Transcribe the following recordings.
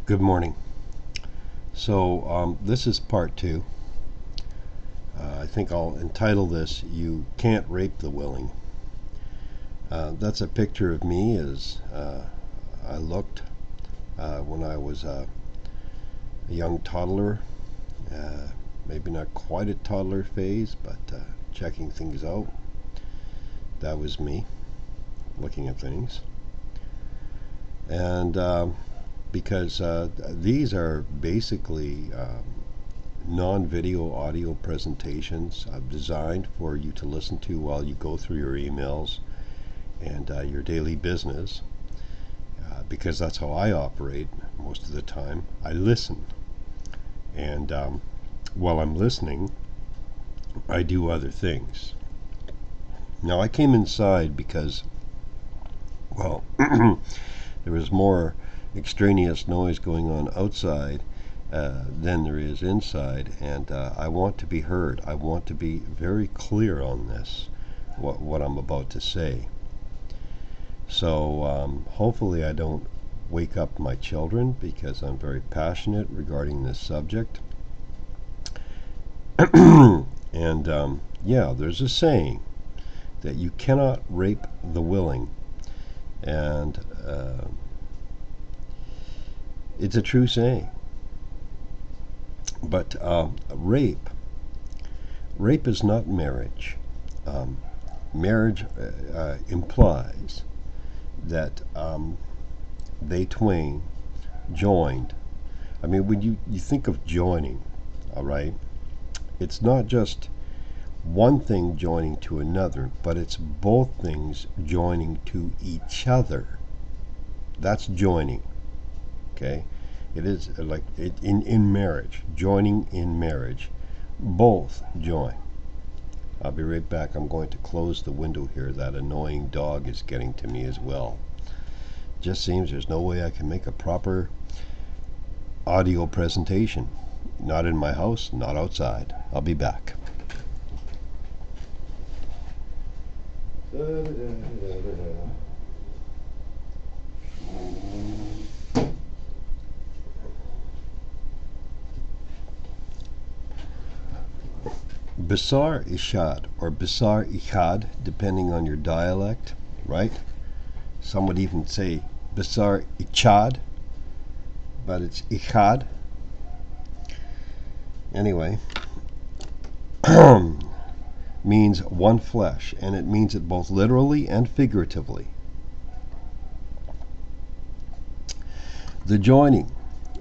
Good morning. So this is part two. I think I'll entitle this "You Can't Rape the Willing." That's a picture of me as I looked when I was a young toddler. Maybe not quite a toddler phase, but checking things out. That was me looking at things. And because these are basically non-video audio presentations designed for you to listen to while you go through your emails and your daily business, because that's how I operate most of the time. I listen, and while I'm listening, I do other things. Now, I came inside because, well, there was more extraneous noise going on outside than there is inside, and I want to be heard. I want to be very clear on this, what I'm about to say. So hopefully I don't wake up my children, because I'm very passionate regarding this subject. And yeah, there's a saying that you cannot rape the willing, and it's a true saying. But rape is not marriage. Marriage implies that they twain joined. I mean, when you think of joining, all right, it's not just one thing joining to another, but it's both things joining to each other. That's joining. Okay, it is like in marriage, joining in marriage, both join. I'll be right back. I'm going to close the window here. That annoying dog is getting to me as well. Just seems there's no way I can make a proper audio presentation. Not in my house, not outside. I'll be back. Bisar Ishad, or Bisar Ichad, depending on your dialect, right? Some would even say Bisar Ichad, but it's Ichad. Anyway, means one flesh, and it means it both literally and figuratively. The joining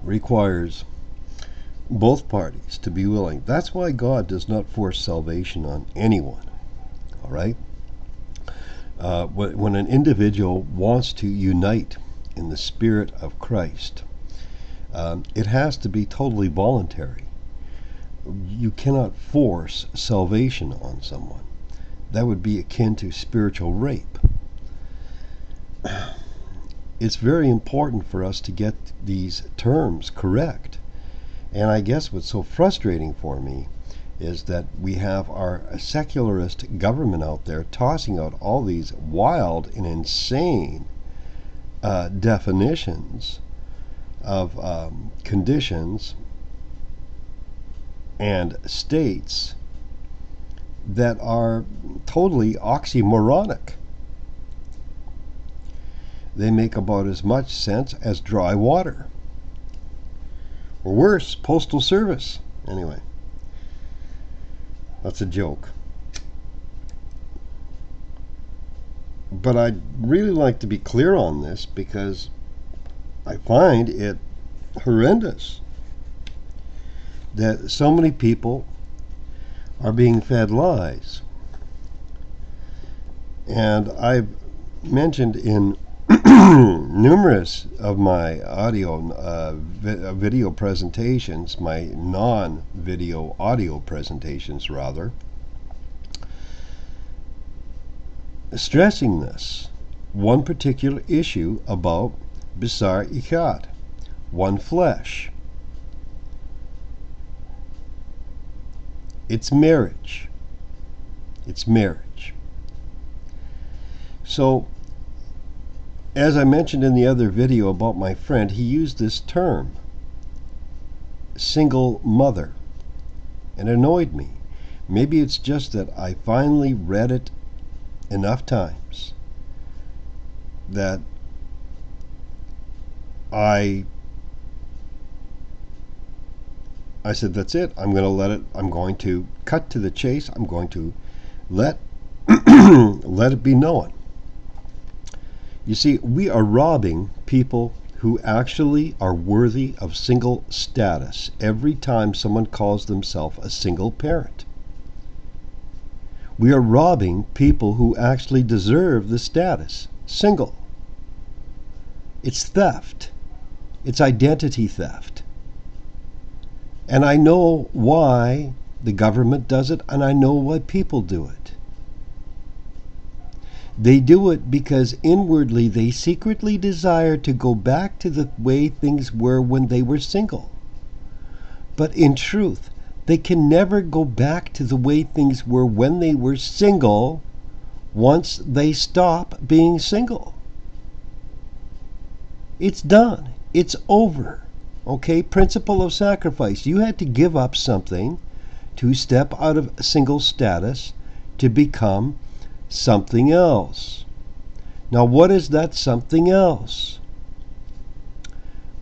requires both parties to be willing. That's why God does not force salvation on anyone. All right? When an individual wants to unite in the Spirit of Christ, it has to be totally voluntary. You cannot force salvation on someone. That would be akin to spiritual rape. It's very important for us to get these terms correct. And I guess what's so frustrating for me is that we have our secularist government out there tossing out all these wild and insane definitions of conditions and states that are totally oxymoronic. They make about as much sense as dry water. Or worse, postal service. Anyway, that's a joke. But I'd really like to be clear on this, because I find it horrendous that so many people are being fed lies. And I've mentioned in numerous of my audio video presentations, my non-video audio presentations rather, stressing this one particular issue about Bisar Ichad, one flesh. It's marriage. It's marriage. So as I mentioned in the other video about my friend, he used this term, single mother, and it annoyed me. Maybe it's just that I finally read it enough times that I said, that's it. I'm going to cut to the chase. I'm going to let let it be known. You see, we are robbing people who actually are worthy of single status every time someone calls themselves a single parent. We are robbing people who actually deserve the status, single. It's theft. It's identity theft. And I know why the government does it, and I know why people do it. They do it because inwardly they secretly desire to go back to the way things were when they were single. But in truth, they can never go back to the way things were when they were single once they stop being single. It's done. It's over. Okay? Principle of sacrifice. You had to give up something to step out of single status to become something else. Now, what is that something else?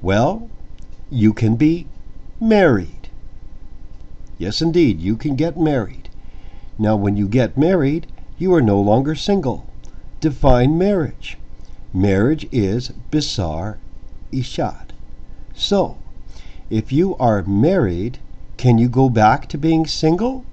Well, you can be married. Yes, indeed, you can get married. Now, when you get married, you are no longer single. Define marriage. Marriage is bisar ishad. So, if you are married, can you go back to being single?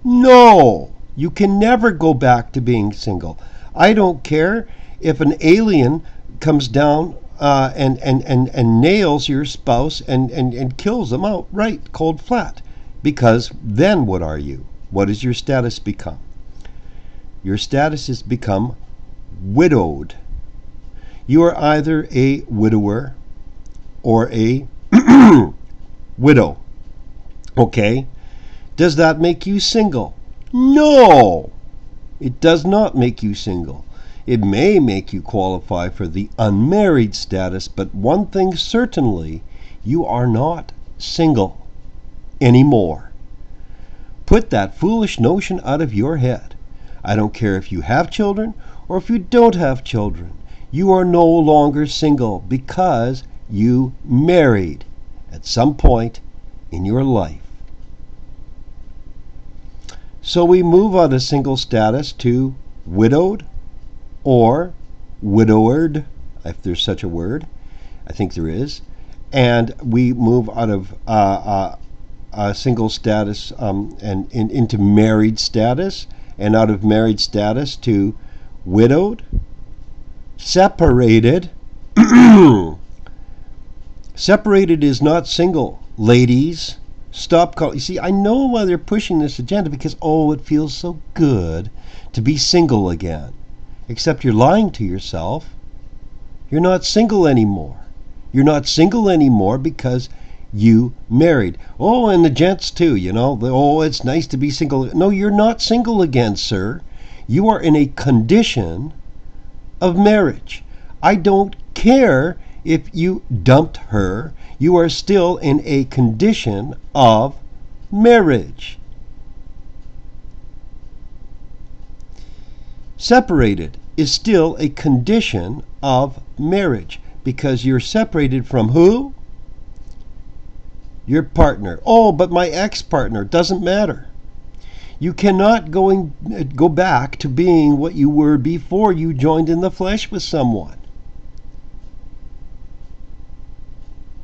No! You can never go back to being single. I don't care if an alien comes down and nails your spouse and kills them outright, cold flat. Because then what are you? What does your status become? Your status has become widowed. You are either a widower or a widow. Okay? Does that make you single? No! It does not make you single. It may make you qualify for the unmarried status, but one thing certainly, you are not single anymore. Put that foolish notion out of your head. I don't care if you have children or if you don't have children. You are no longer single because you married at some point in your life. So we move out of single status to widowed or widowered, if there's such a word. I think there is. And we move out of single status and into married status, and out of married status to widowed, separated. Separated is not single, ladies. Stop calling. You see, I know why they're pushing this agenda, because, it feels so good to be single again. Except you're lying to yourself. You're not single anymore. You're not single anymore because you married. And the gents too, it's nice to be single. No, you're not single again, sir. You are in a condition of marriage. I don't care if you dumped her. You are still in a condition of marriage. Separated is still a condition of marriage because you're separated from who? Your partner. But my ex-partner. Doesn't matter. You cannot go back to being what you were before you joined in the flesh with someone.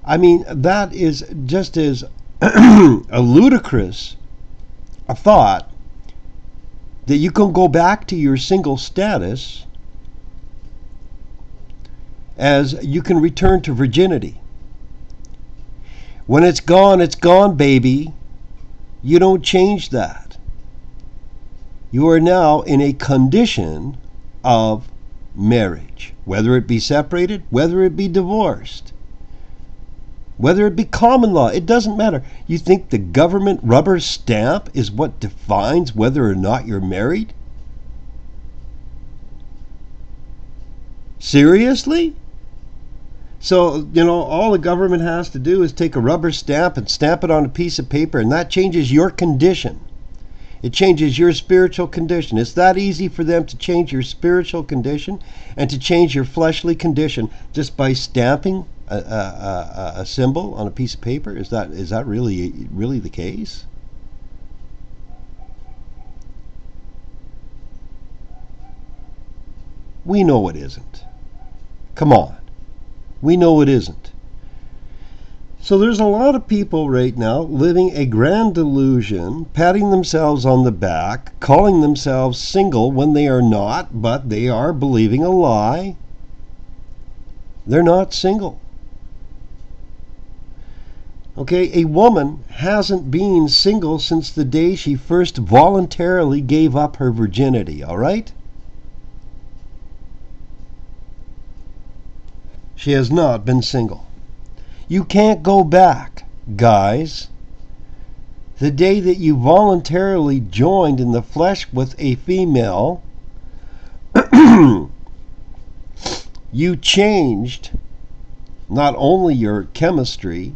I mean, that is just as a ludicrous a thought that you can go back to your single status as you can return to virginity. When it's gone, baby. You don't change that. You are now in a condition of marriage, whether it be separated, whether it be divorced, whether it be common law. It doesn't matter. You think the government rubber stamp is what defines whether or not you're married? Seriously? So, all the government has to do is take a rubber stamp and stamp it on a piece of paper, and that changes your condition. It changes your spiritual condition. It's that easy for them to change your spiritual condition and to change your fleshly condition just by stamping a symbol on a piece of paper? Is that really the case? We know it isn't. Come on. We know it isn't. So there's a lot of people right now living a grand delusion, patting themselves on the back, calling themselves single when they are not, but they are believing a lie. They're not single. Okay, a woman hasn't been single since the day she first voluntarily gave up her virginity, all right? She has not been single. You can't go back, guys. The day that you voluntarily joined in the flesh with a female, you changed not only your chemistry,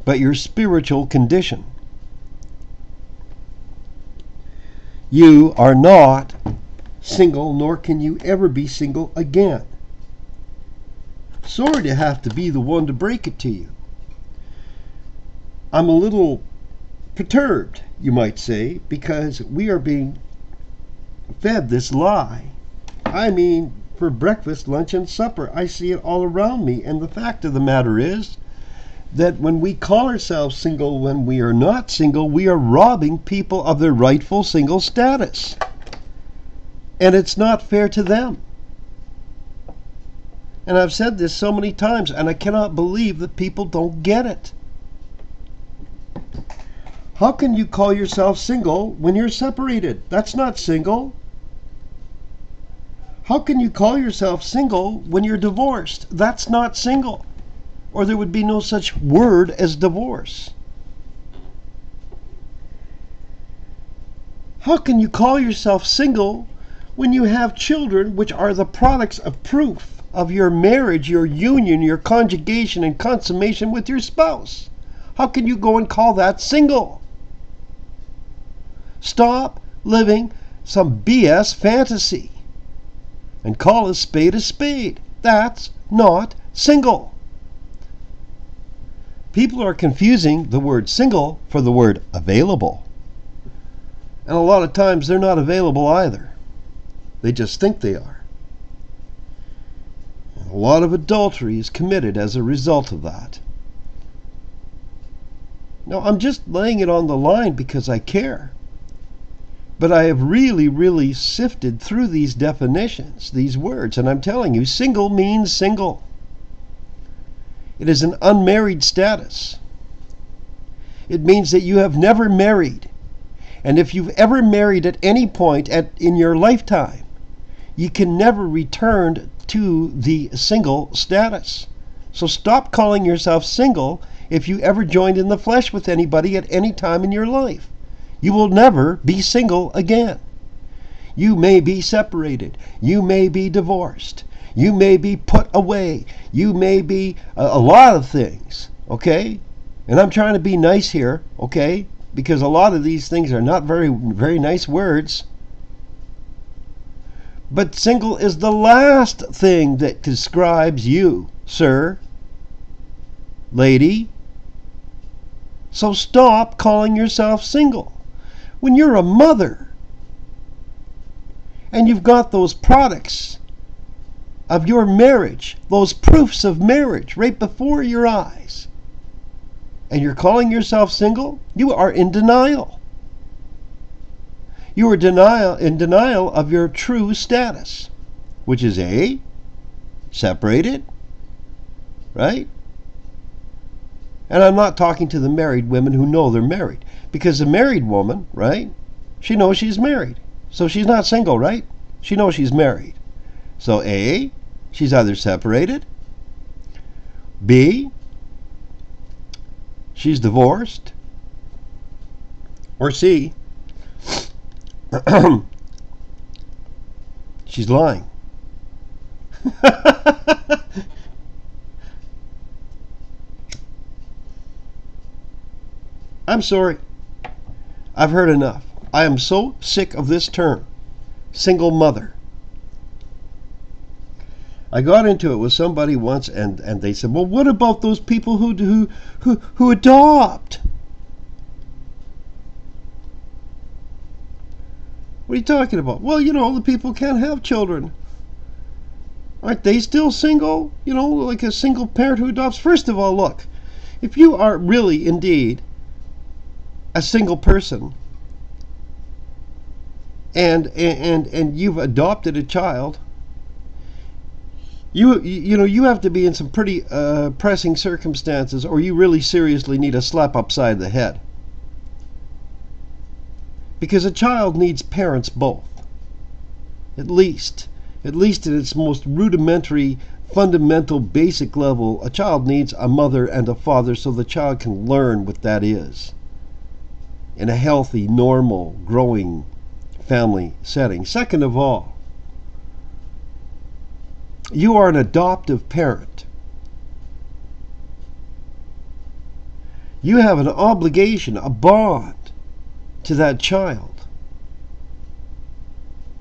but your spiritual condition. You are not single, nor can you ever be single again. Sorry to have to be the one to break it to you. I'm a little perturbed, you might say, because we are being fed this lie. I mean, for breakfast, lunch, and supper. I see it all around me. And the fact of the matter is that when we call ourselves single when we are not single, we are robbing people of their rightful single status. And it's not fair to them. And I've said this so many times, and I cannot believe that people don't get it. How can you call yourself single when you're separated? That's not single. How can you call yourself single when you're divorced? That's not single. Or there would be no such word as divorce. How can you call yourself single when you have children which are the products of proof of your marriage, your union, your conjugation, and consummation with your spouse? How can you go and call that single? Stop living some BS fantasy and call a spade a spade. That's not single. People are confusing the word single for the word available. And a lot of times they're not available either. They just think they are. And a lot of adultery is committed as a result of that. Now, I'm just laying it on the line because I care. But I have really sifted through these definitions, these words, and I'm telling you, single means single. It is an unmarried status. It means that you have never married. And if you've ever married at any point in your lifetime, you can never return to the single status. So stop calling yourself single if you ever joined in the flesh with anybody at any time in your life. You will never be single again. You may be separated. You may be divorced. You may be put away. You may be a lot of things, okay? And I'm trying to be nice here, okay? Because a lot of these things are not very nice words. But single is the last thing that describes you, sir, lady. So stop calling yourself single. When you're a mother and you've got those products of your marriage, those proofs of marriage right before your eyes, and you're calling yourself single, you are in denial. You are in denial of your true status, which is A, separated, right? And I'm not talking to the married women who know they're married. Because the married woman, right, she knows she's married. So she's not single, right? She knows she's married. So A, she's either separated. B, she's divorced. Or C, She's lying. I'm sorry. I've heard enough. I am so sick of this term, single mother. I got into it with somebody once, and they said, well, what about those people who adopt? What are you talking about? Well, the people can't have children. Aren't they still single? Like a single parent who adopts? First of all, look, if you are really indeed a single person and you've adopted a child, you have to be in some pretty pressing circumstances, or you really seriously need a slap upside the head. Because a child needs parents both. At least at its most rudimentary, fundamental, basic level, a child needs a mother and a father so the child can learn what that is in a healthy, normal, growing family setting. Second of all, you are an adoptive parent. You have an obligation, a bond to that child.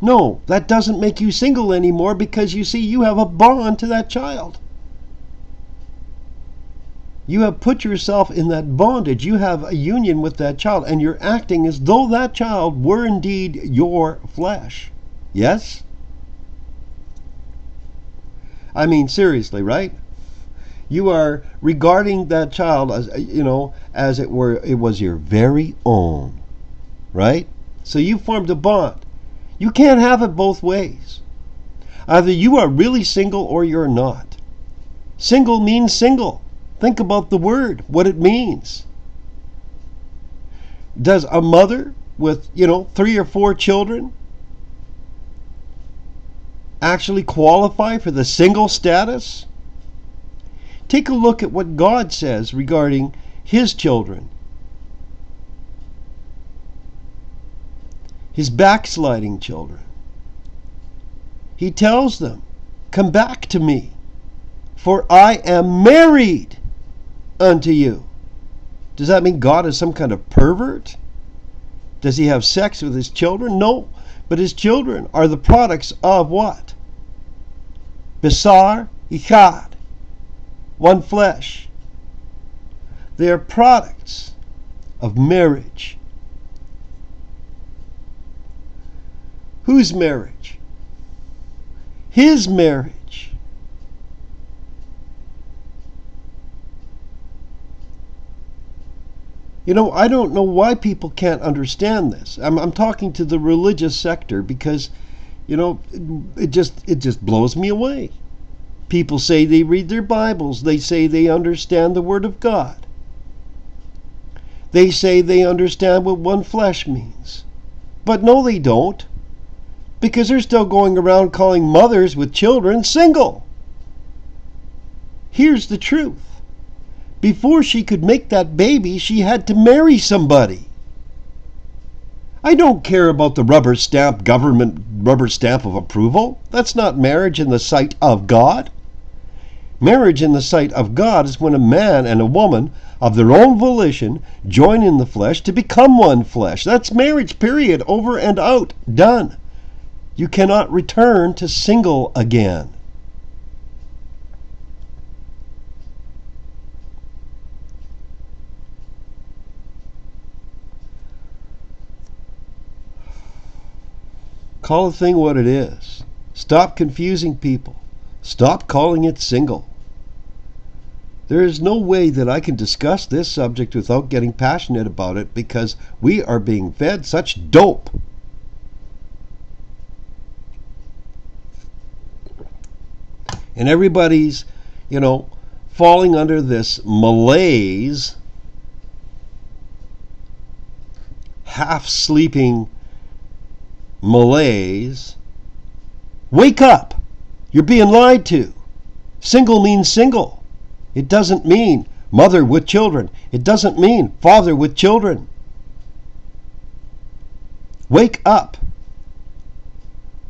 No, that doesn't make you single anymore, because you see, you have a bond to that child. You have put yourself in that bondage. You have a union with that child, and you're acting as though that child were indeed your flesh. Yes? I mean, seriously, right? You are regarding that child as, as it was your very own. Right? So you formed a bond. You can't have it both ways. Either you are really single or you're not. Single means single. Think about the word, what it means. Does a mother with, 3 or 4 children actually qualify for the single status? Take a look at what God says regarding His children. His backsliding children. He tells them, come back to me, for I am married unto you. Does that mean God is some kind of pervert? Does he have sex with his children? No, but his children are the products of what? Besar Ichad, one flesh. They are products of marriage. Whose marriage? His marriage. I don't know why people can't understand this. I'm talking to the religious sector because, it just blows me away. People say they read their Bibles. They say they understand the Word of God. They say they understand what one flesh means. But no, they don't. Because they're still going around calling mothers with children single. Here's the truth. Before she could make that baby, she had to marry somebody. I don't care about the government rubber stamp of approval. That's not marriage in the sight of God. Marriage in the sight of God is when a man and a woman of their own volition join in the flesh to become one flesh. That's marriage, period. Over and out. Done. You cannot return to single again. Call a thing what it is. Stop confusing people. Stop calling it single. There is no way that I can discuss this subject without getting passionate about it, because we are being fed such dope. And everybody's, falling under this malaise, half-sleeping malaise. Wake up! You're being lied to. Single means single. It doesn't mean mother with children. It doesn't mean father with children. Wake up.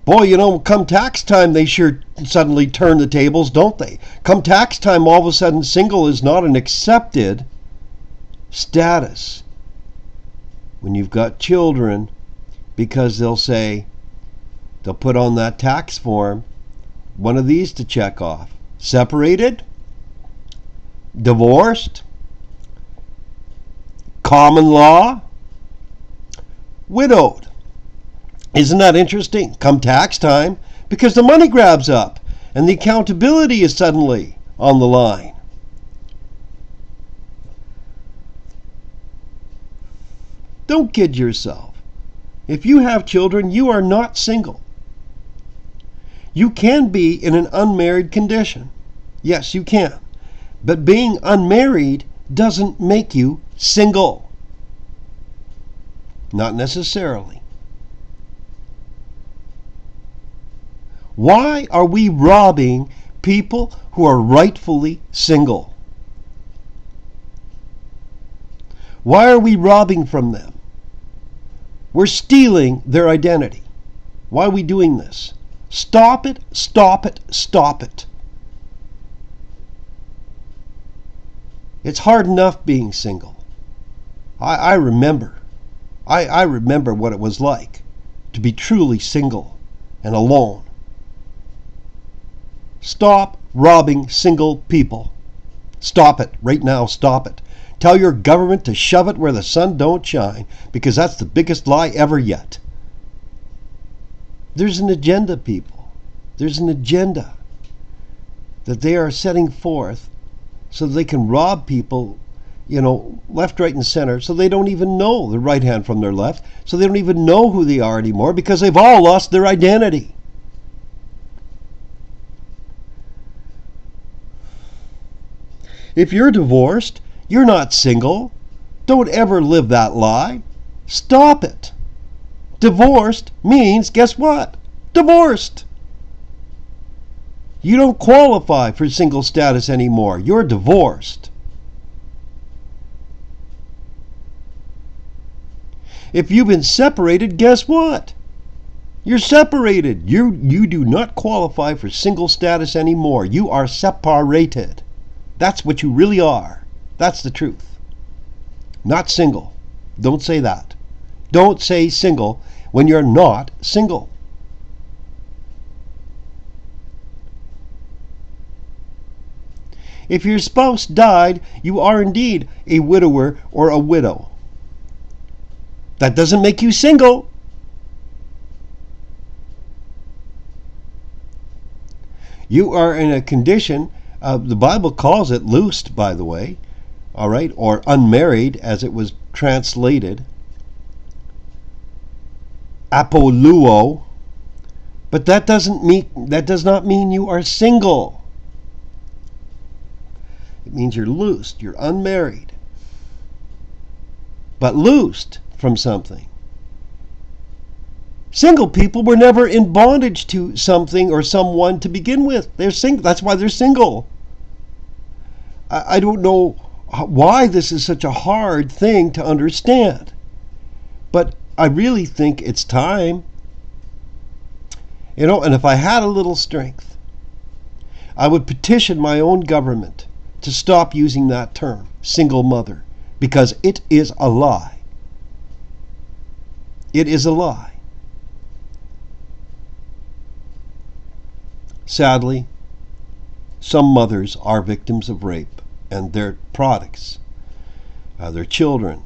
Boy, come tax time, they sure suddenly turn the tables, don't they? Come tax time, all of a sudden, single is not an accepted status when you've got children, because they'll put on that tax form one of these to check off: separated, divorced, common law, widowed. Isn't that interesting? Come tax time, because the money grabs up and the accountability is suddenly on the line. Don't kid yourself. If you have children, you are not single. You can be in an unmarried condition. Yes, you can. But being unmarried doesn't make you single. Not necessarily. Why are we robbing people who are rightfully single? Why are we robbing from them? We're stealing their identity. Why are we doing this? Stop it, stop it, stop it. It's hard enough being single. I remember. I remember what it was like to be truly single and alone. Stop robbing single people. Stop it right now, stop it. Tell your government to shove it where the sun don't shine, because that's the biggest lie ever yet. There's an agenda, people. There's an agenda that they are setting forth so that they can rob people, left, right, and center, so they don't even know the right hand from their left, so they don't even know who they are anymore, because they've all lost their identity. If you're divorced, you're not single. Don't ever live that lie. Stop it. Divorced means, guess what? Divorced. You don't qualify for single status anymore. You're divorced. If you've been separated, guess what? You're separated. You do not qualify for single status anymore. You are separated. That's what you really are. That's the truth. Not single. Don't say that. Don't say single when you're not single. If your spouse died, you are indeed a widower or a widow. That doesn't make you single. You are in a condition, the Bible calls it loosed, by the way, all right, or unmarried as it was translated, apoluo, but that does not mean you are single. It means you're loosed, you're unmarried, but loosed from something. Single people were never in bondage to something or someone to begin with. They're single. That's why they're single. I don't know why this is such a hard thing to understand, but I really think it's time. And if I had a little strength, I would petition my own government to stop using that term, single mother, because it is a lie. It is a lie. Sadly, some mothers are victims of rape, and they're products, they're children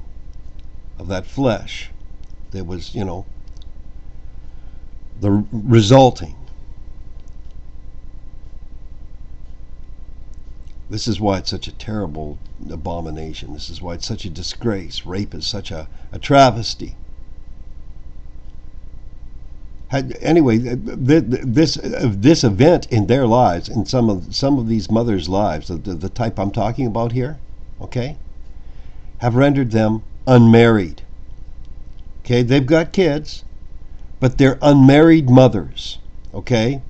of that flesh that was, the resulting. This is why it's such a terrible abomination. This is why it's such a disgrace. Rape is such a travesty. Anyway, this event in their lives, in some of these mothers' lives, the type I'm talking about here, okay, have rendered them unmarried. Okay, they've got kids, but they're unmarried mothers. Okay,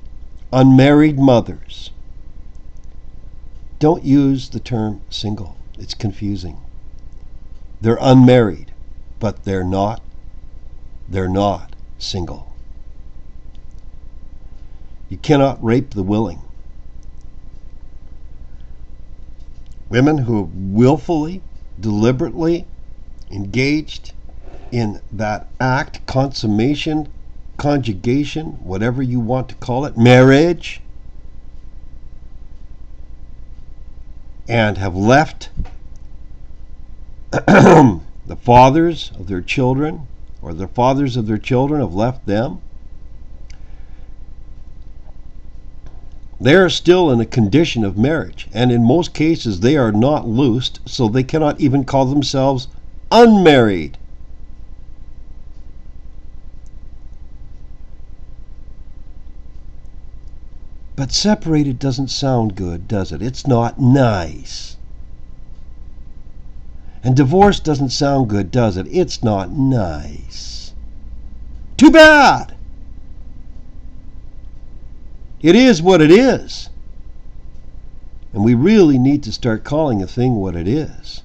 unmarried mothers. Don't use the term single. It's confusing. They're unmarried, but they're not single. You cannot rape the willing. Women who are willfully, deliberately engaged in that act, consummation, conjugation, whatever you want to call it, marriage, and have left the fathers of their children, or the fathers of their children have left them, they are still in a condition of marriage, and in most cases they are not loosed, so they cannot even call themselves unmarried. But separated doesn't sound good, does it? It's not nice. And divorce doesn't sound good, does it? It's not nice. Too bad! It is what it is. And we really need to start calling a thing what it is.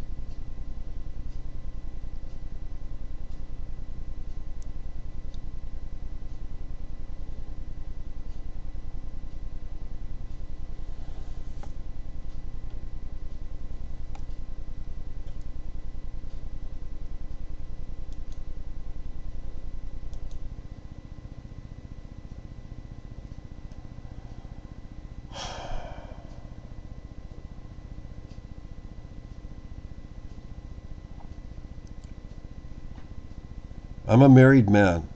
I'm a married man.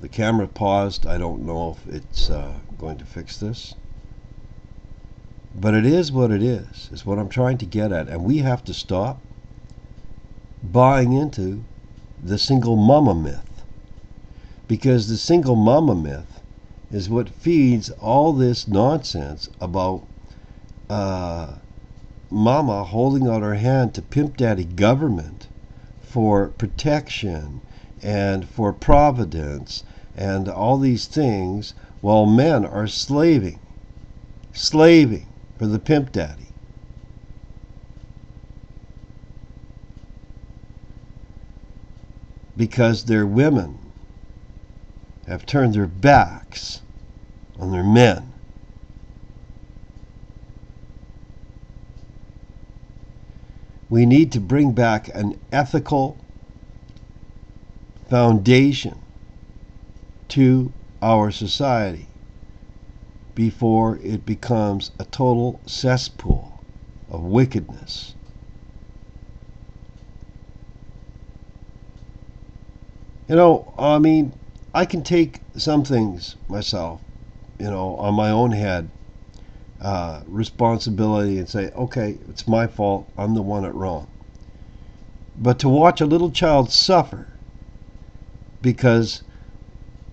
The camera paused. I don't know if it's going to fix this. But it is what it is what I'm trying to get at. And we have to stop buying into the single mama myth. Because the single mama myth is what feeds all this nonsense about mama holding out her hand to pimp daddy government for protection and for providence and all these things, while men are slaving for the pimp daddy. Because their women have turned their backs on their men. We need to bring back an ethical foundation to our society before it becomes a total cesspool of wickedness. I can take some things myself, on my own head, responsibility, and say, okay, it's my fault, I'm the one at wrong. But to watch a little child suffer because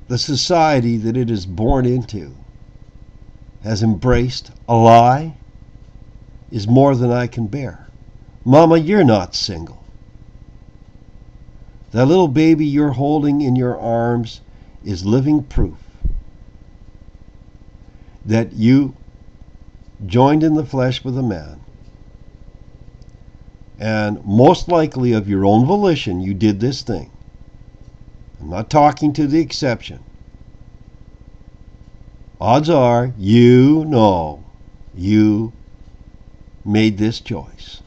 the society that it is born into has embraced a lie is more than I can bear. Mama, you're not single. That little baby you're holding in your arms is living proof that you joined in the flesh with a man, and most likely of your own volition you did this thing. I'm not talking to the exception. Odds are you made this choice.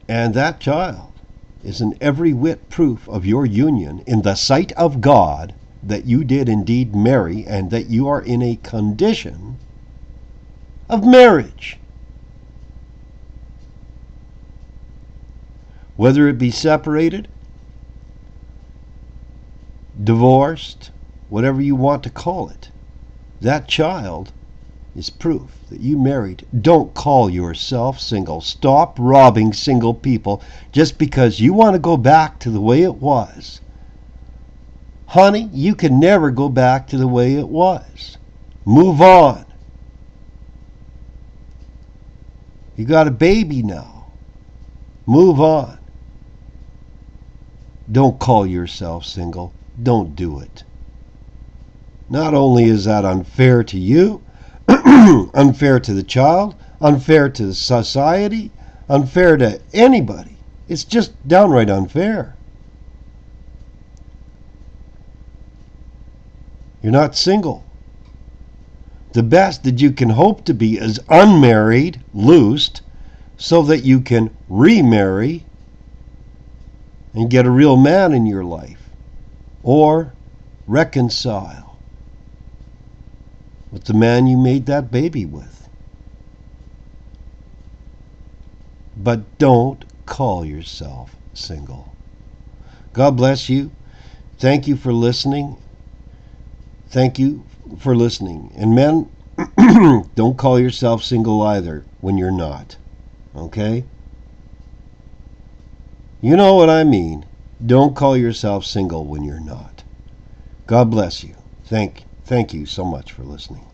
And that child is in every whit proof of your union in the sight of God that you did indeed marry and that you are in a condition of marriage. Whether it be separated, divorced, whatever you want to call it, that child is proof that you married. Don't call yourself single. Stop robbing single people just because you want to go back to the way it was. Honey, you can never go back to the way it was. Move on. You got a baby now. Move on. Don't call yourself single. Don't do it. Not only is that unfair to you, unfair to the child, unfair to the society, unfair to anybody. It's just downright unfair. You're not single. The best that you can hope to be is unmarried, loosed, so that you can remarry and get a real man in your life, or reconcile with the man you made that baby with. But don't call yourself single. God bless you. Thank you for listening. Thank you for listening. And men, don't call yourself single either when you're not. Okay? You know what I mean. Don't call yourself single when you're not. God bless you. Thank you so much for listening.